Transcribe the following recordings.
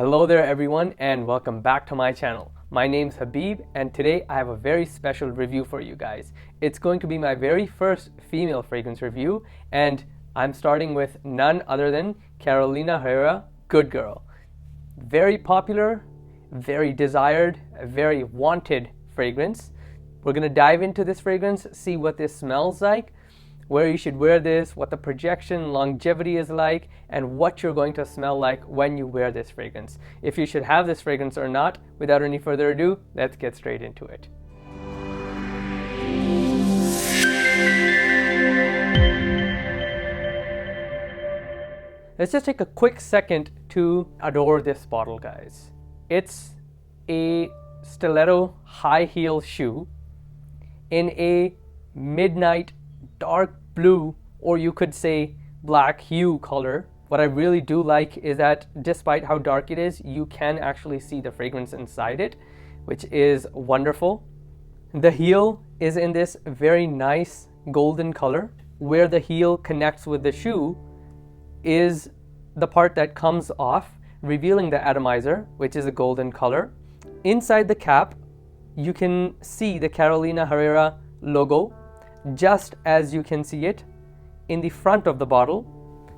Hello there everyone and welcome back to my channel. My name's Habib and today I have a very special review for you guys. It's going to be my very first female fragrance review and I'm starting with none other than Carolina Herrera, Good Girl. Very popular, very desired, a very wanted fragrance. We're going to dive into this fragrance, see what this smells like, where you should wear this, what the projection longevity is like, and what you're going to smell like when you wear this fragrance. If you should have this fragrance or not, without any further ado, let's get straight into it. Let's just take a quick second to adore this bottle, guys. It's a stiletto high heel shoe in a midnight dark blue, or you could say black hue color. What I really do like is that despite how dark it is, you can actually see the fragrance inside it, which is wonderful. The heel is in this very nice golden color. Where the heel connects with the shoe is the part that comes off, revealing the atomizer, which is a golden color. Inside the cap, you can see the Carolina Herrera logo, just as you can see it in the front of the bottle.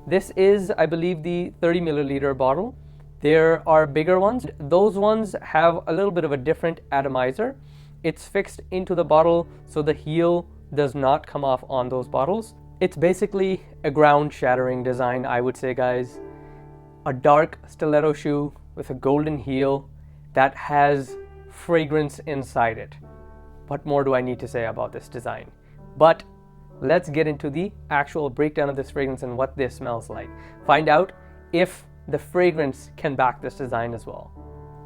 This is, I believe, the 30 milliliter bottle. There are bigger ones. Those ones have a little bit of a different atomizer. It's fixed into the bottle so the heel does not come off on those bottles. It's basically a ground-shattering design, I would say, guys. A dark stiletto shoe with a golden heel that has fragrance inside it. What more do I need to say about this design? But let's get into the actual breakdown of this fragrance and what this smells like. Find out if the fragrance can back this design as well.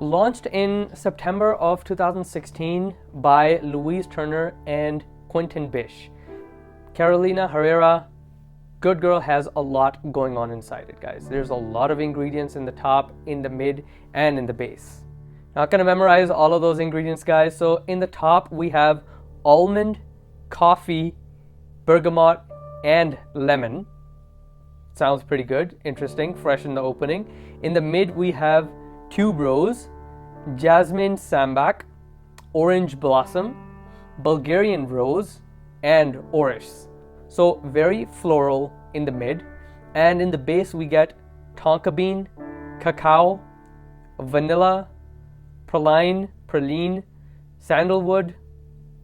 Launched in September of 2016 by Louise Turner and Quentin Bish. Carolina Herrera Good Girl has a lot going on inside it, guys. There's a lot of ingredients in the top, in the mid, and in the base. Not gonna memorize all of those ingredients, guys. So in the top we have almond, coffee, bergamot, and lemon. Sounds pretty good, interesting, fresh in the opening. In the mid we have tuberose, jasmine sambac, orange blossom, Bulgarian rose, and orris. So very floral in the mid. And in the base we get tonka bean, cacao, vanilla, praline, sandalwood,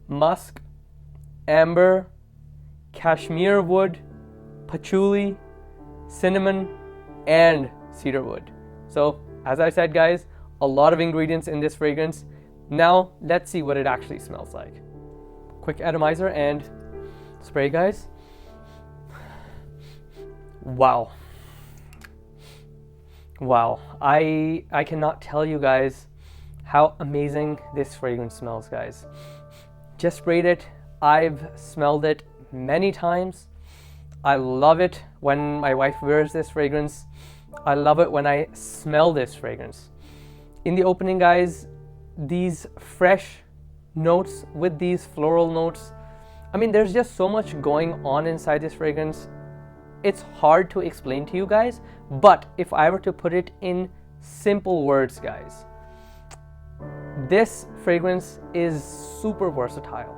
musk, amber, cashmere wood, patchouli, cinnamon, and cedarwood. So as I said, guys, a lot of ingredients in this fragrance. Now let's see what it actually smells like. Quick atomizer and spray, guys. Wow. I cannot tell you guys how amazing this fragrance smells, guys. Just sprayed it. I've smelled it many times. I love it when my wife wears this fragrance. I love it when I smell this fragrance. In the opening, guys, these fresh notes with these floral notes. I mean, there's just so much going on inside this fragrance. It's hard to explain to you guys, but if I were to put it in simple words, guys, this fragrance is super versatile.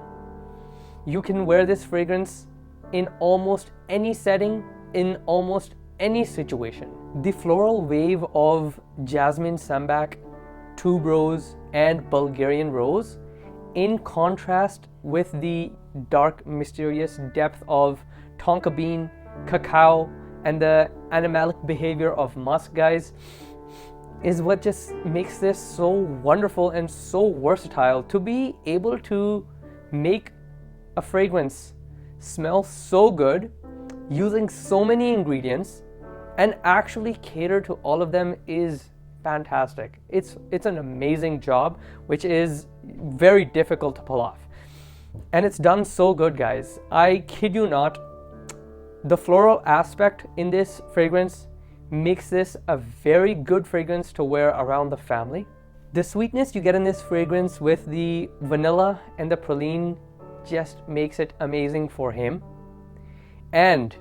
You can wear this fragrance in almost any setting, in almost any situation. The floral wave of jasmine sambac, tuberose, and Bulgarian rose, in contrast with the dark, mysterious depth of tonka bean, cacao, and the animalic behavior of musk, guys, is what just makes this so wonderful and so versatile. To be able to make a fragrance smell so good using so many ingredients and actually cater to all of them is fantastic. It's an amazing job, which is very difficult to pull off. And it's done so good, guys. I kid you not. The floral aspect in this fragrance makes this a very good fragrance to wear around the family. The sweetness you get in this fragrance with the vanilla and the praline just makes it amazing for him. And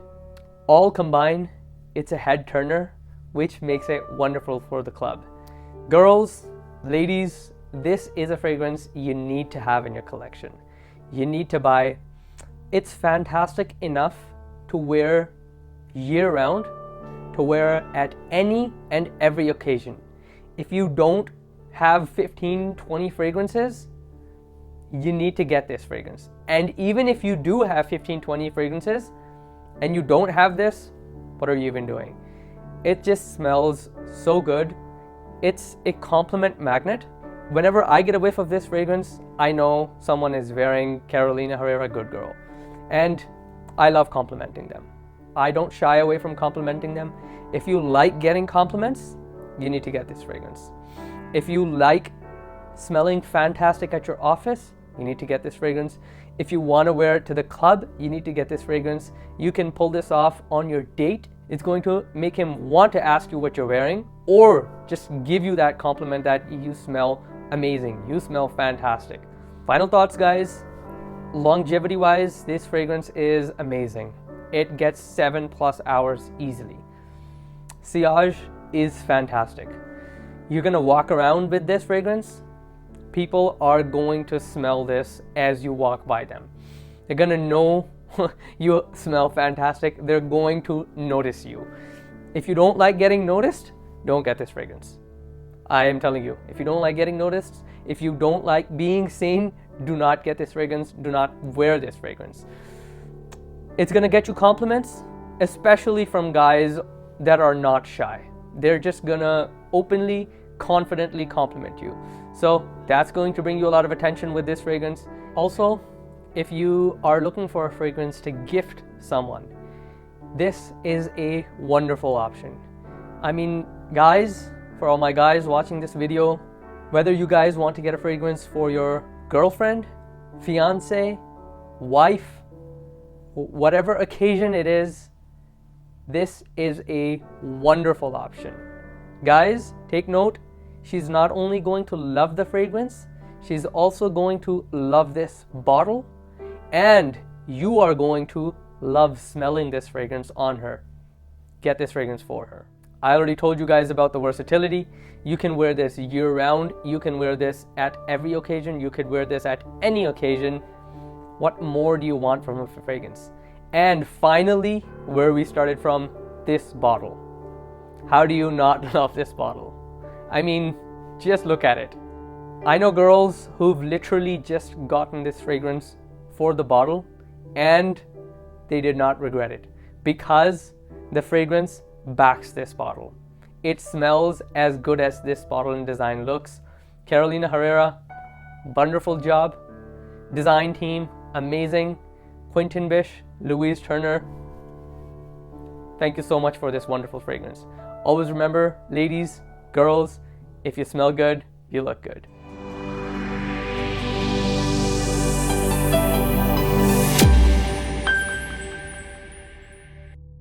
all combined, it's a head turner, which makes it wonderful for the club. Girls, ladies, this is a fragrance you need to have in your collection. You need to buy. It's fantastic enough to wear year round, to wear at any and every occasion. If you don't have 15, 20 fragrances, you need to get this fragrance. And even if you do have 15, 20 fragrances and you don't have this, what are you even doing? It just smells so good. It's a compliment magnet. Whenever I get a whiff of this fragrance, I know someone is wearing Carolina Herrera Good Girl. And I love complimenting them. I don't shy away from complimenting them. If you like getting compliments, you need to get this fragrance. If you like smelling fantastic at your office, you need to get this fragrance. If you want to wear it to the club, you need to get this fragrance. You can pull this off on your date. It's going to make him want to ask you what you're wearing, or just give you that compliment that you smell amazing, you smell fantastic. Final thoughts, guys. Longevity wise, this fragrance is amazing. It gets 7+ hours easily. Sillage is fantastic. You're gonna walk around with this fragrance. People are going to smell this as you walk by them. They're gonna know you smell fantastic. They're going to notice you. If you don't like getting noticed, don't get this fragrance. I am telling you, if you don't like getting noticed, if you don't like being seen, do not get this fragrance. Do not wear this fragrance. It's gonna get you compliments, especially from guys that are not shy. They're just gonna openly, confidently compliment you. So that's going to bring you a lot of attention with this fragrance. Also, if you are looking for a fragrance to gift someone, this is a wonderful option. I mean, guys, for all my guys watching this video, whether you guys want to get a fragrance for your girlfriend, fiance, wife, whatever occasion it is, this is a wonderful option. Guys, take note, she's not only going to love the fragrance, she's also going to love this bottle, and you are going to love smelling this fragrance on her. Get this fragrance for her. I already told you guys about the versatility. You can wear this year round. You can wear this at every occasion. You could wear this at any occasion. What more do you want from a fragrance? And finally, where we started from, this bottle. How do you not love this bottle? I mean, just look at it. I know girls who've literally just gotten this fragrance for the bottle and they did not regret it because the fragrance backs this bottle. It smells as good as this bottle in design looks. Carolina Herrera, wonderful job. Design team, amazing. Quentin Bish, Louise Turner, thank you so much for this wonderful fragrance. Always remember, ladies, girls, if you smell good, you look good.